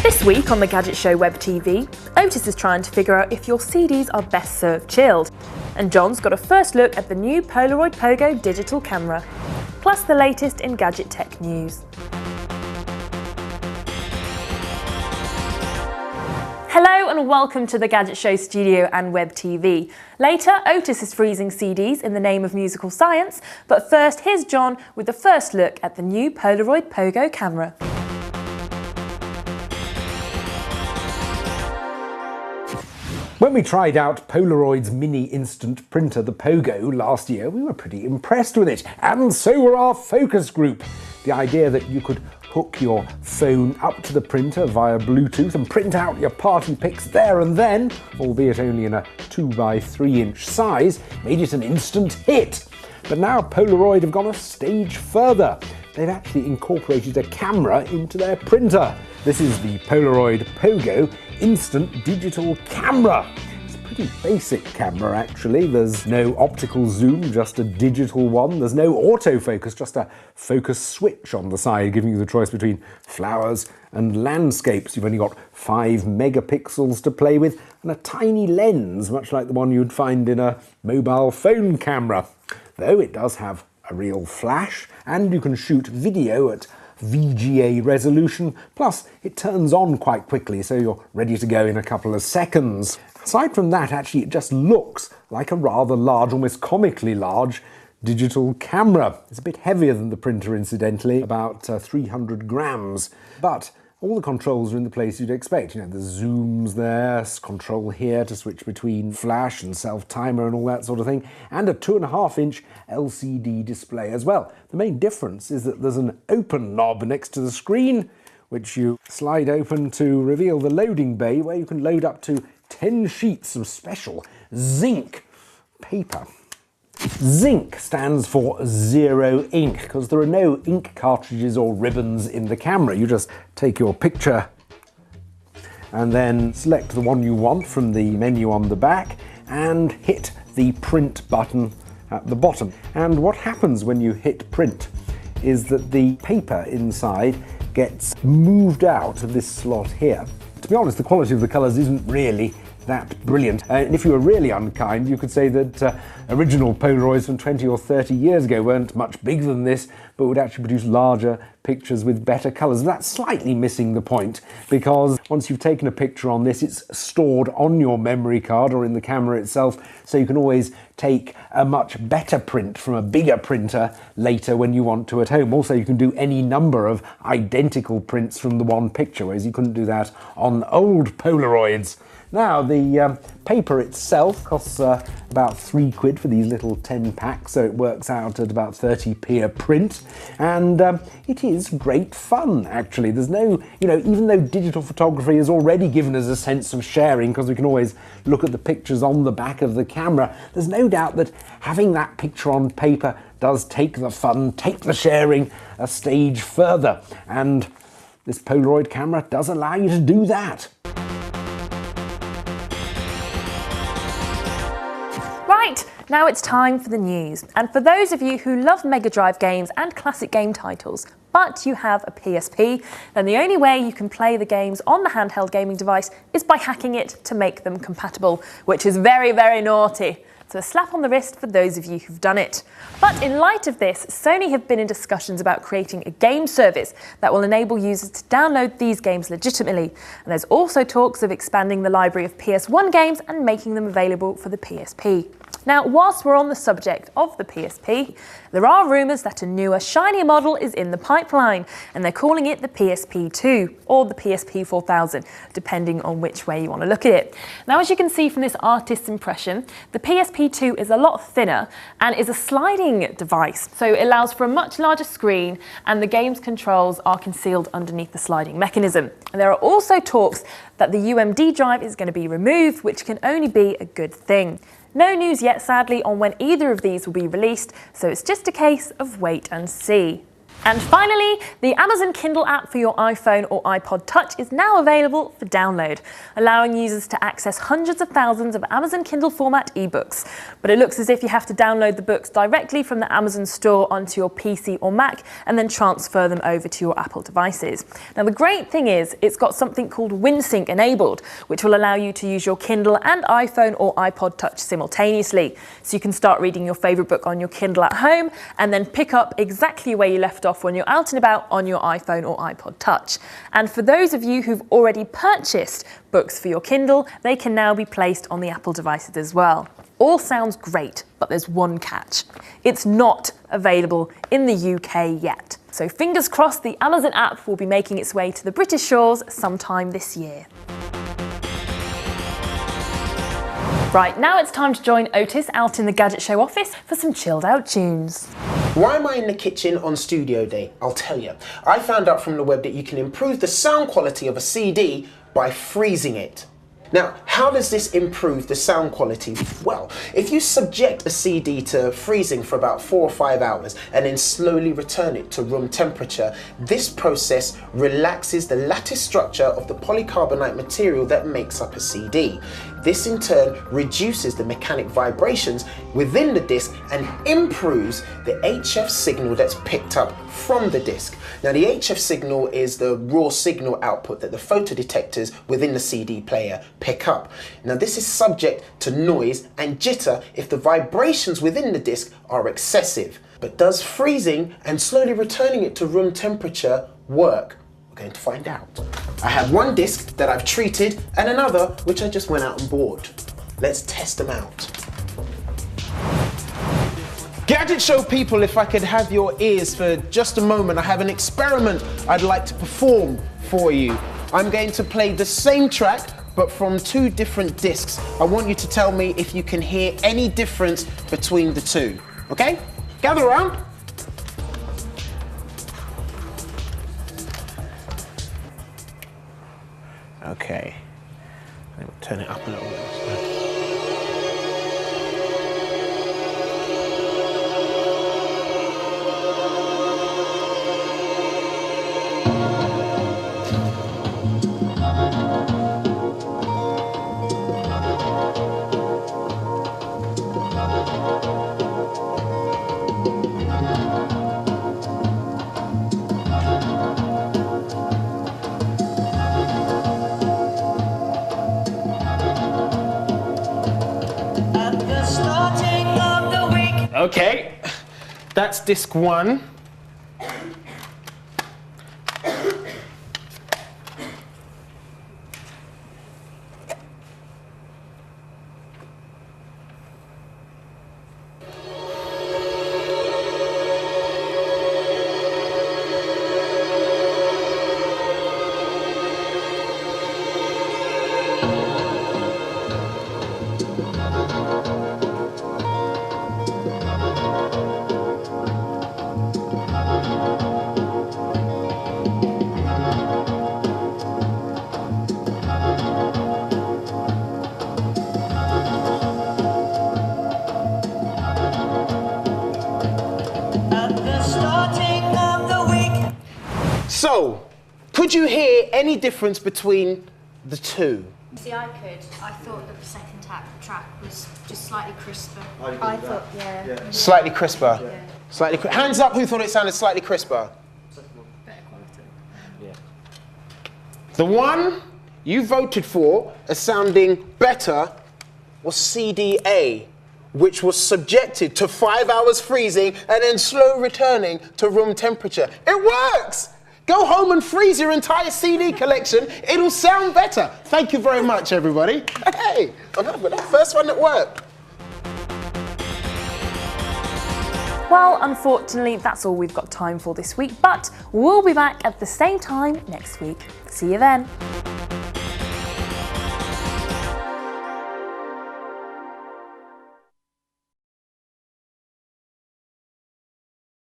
This week on the Gadget Show Web TV, Otis is trying to figure out if your CDs are best served chilled. And John's got a first look at the new Polaroid Pogo digital camera. Plus the latest in gadget tech news. Hello and welcome to the Gadget Show studio and Web TV. Later, Otis is freezing CDs in the name of musical science, but first here's John with the first look at the new Polaroid Pogo camera. When we tried out Polaroid's mini instant printer, the Pogo, last year, we were pretty impressed with it, and so were our focus group. The idea that you could hook your phone up to the printer via Bluetooth and print out your party pics there and then, albeit only in a 2x3-inch size, made it an instant hit. But now Polaroid have gone a stage further. They've actually incorporated a camera into their printer. This is the Polaroid Pogo Instant Digital Camera. It's a pretty basic camera actually. There's no optical zoom, just a digital one. There's no autofocus, just a focus switch on the side, giving you the choice between flowers and landscapes. You've only got 5 megapixels to play with and a tiny lens, much like the one you'd find in a mobile phone camera. Though it does have a real flash, and you can shoot video at VGA resolution, plus it turns on quite quickly, so you're ready to go in a couple of seconds. Aside from that, actually, it just looks like a rather large, almost comically large, digital camera. It's a bit heavier than the printer, incidentally, about 300 grams, but all the controls are in the place you'd expect. You know, the zooms there, control here to switch between flash and self-timer and all that sort of thing, and a 2.5-inch LCD display as well. The main difference is that there's an open knob next to the screen, which you slide open to reveal the loading bay, where you can load up to 10 sheets of special zinc paper. Zinc stands for zero ink, because there are no ink cartridges or ribbons in the camera. You just take your picture and then select the one you want from the menu on the back and hit the print button at the bottom. And what happens when you hit print is that the paper inside gets moved out of this slot here. To be honest, the quality of the colours isn't really that brilliant. And if you were really unkind, you could say that original Polaroids from 20 or 30 years ago weren't much bigger than this, but would actually produce larger pictures with better colours. And that's slightly missing the point, because once you've taken a picture on this, it's stored on your memory card or in the camera itself, so you can always take a much better print from a bigger printer later when you want to at home. Also, you can do any number of identical prints from the one picture, whereas you couldn't do that on old Polaroids. Now, the paper itself costs about £3 for these little 10 packs, so it works out at about 30p a print, and it is great fun, actually. There's no, even though digital photography has already given us a sense of sharing, because we can always look at the pictures on the back of the camera, there's no doubt that having that picture on paper does take the fun, take the sharing a stage further, and this Polaroid camera does allow you to do that. Right, now it's time for the news. And for those of you who love Mega Drive games and classic game titles, but you have a PSP, then the only way you can play the games on the handheld gaming device is by hacking it to make them compatible, which is very, very naughty. So a slap on the wrist for those of you who've done it. But in light of this, Sony have been in discussions about creating a game service that will enable users to download these games legitimately. And there's also talks of expanding the library of PS1 games and making them available for the PSP. Now, whilst we're on the subject of the PSP, there are rumours that a newer, shinier model is in the pipeline, and they're calling it the PSP 2 or the PSP 4000, depending on which way you want to look at it. Now, as you can see from this artist's impression, the PSP 2 is a lot thinner and is a sliding device, so it allows for a much larger screen, and the game's controls are concealed underneath the sliding mechanism. And there are also talks that the UMD drive is going to be removed, which can only be a good thing. No news yet, sadly, on when either of these will be released, so it's just a case of wait and see. And finally, the Amazon Kindle app for your iPhone or iPod Touch is now available for download, allowing users to access hundreds of thousands of Amazon Kindle format ebooks. But it looks as if you have to download the books directly from the Amazon store onto your PC or Mac and then transfer them over to your Apple devices. Now, the great thing is it's got something called WinSync enabled, which will allow you to use your Kindle and iPhone or iPod Touch simultaneously. So you can start reading your favourite book on your Kindle at home and then pick up exactly where you left off when you're out and about on your iPhone or iPod Touch. And for those of you who've already purchased books for your Kindle, they can now be placed on the Apple devices as well. All sounds great, but there's one catch. It's not available in the UK yet. So fingers crossed the Amazon app will be making its way to the British shores sometime this year. Right, now it's time to join Otis out in the Gadget Show office for some chilled out tunes. Why am I in the kitchen on studio day? I'll tell you. I found out from the web that you can improve the sound quality of a CD by freezing it. Now, how does this improve the sound quality? Well, if you subject a CD to freezing for about 4 or 5 hours and then slowly return it to room temperature, this process relaxes the lattice structure of the polycarbonate material that makes up a CD. This in turn reduces the mechanic vibrations within the disc and improves the HF signal that's picked up from the disc. Now, the HF signal is the raw signal output that the photodetectors within the CD player pick up. Now, this is subject to noise and jitter if the vibrations within the disc are excessive. But does freezing and slowly returning it to room temperature work? We're going to find out. I have one disc that I've treated and another which I just went out and bought. Let's test them out. Gadget Show people, if I could have your ears for just a moment, I have an experiment I'd like to perform for you. I'm going to play the same track but from 2 different discs. I want you to tell me if you can hear any difference between the 2. Okay? Gather around. Okay. Let me turn it up a little bit. Okay, that's disc 1. So, could you hear any difference between the 2? See, I could. I thought the second track was just slightly crisper. I thought, yeah. Slightly crisper? Yeah. Slightly hands up who thought it sounded slightly crisper. Better quality. Yeah. The one you voted for as sounding better was CD-A, which was subjected to 5 hours freezing and then slow returning to room temperature. It works! Go home and freeze your entire CD collection. It'll sound better. Thank you very much, everybody. Hey, I'm happy with that first one that worked. Well, unfortunately, that's all we've got time for this week, but we'll be back at the same time next week. See you then.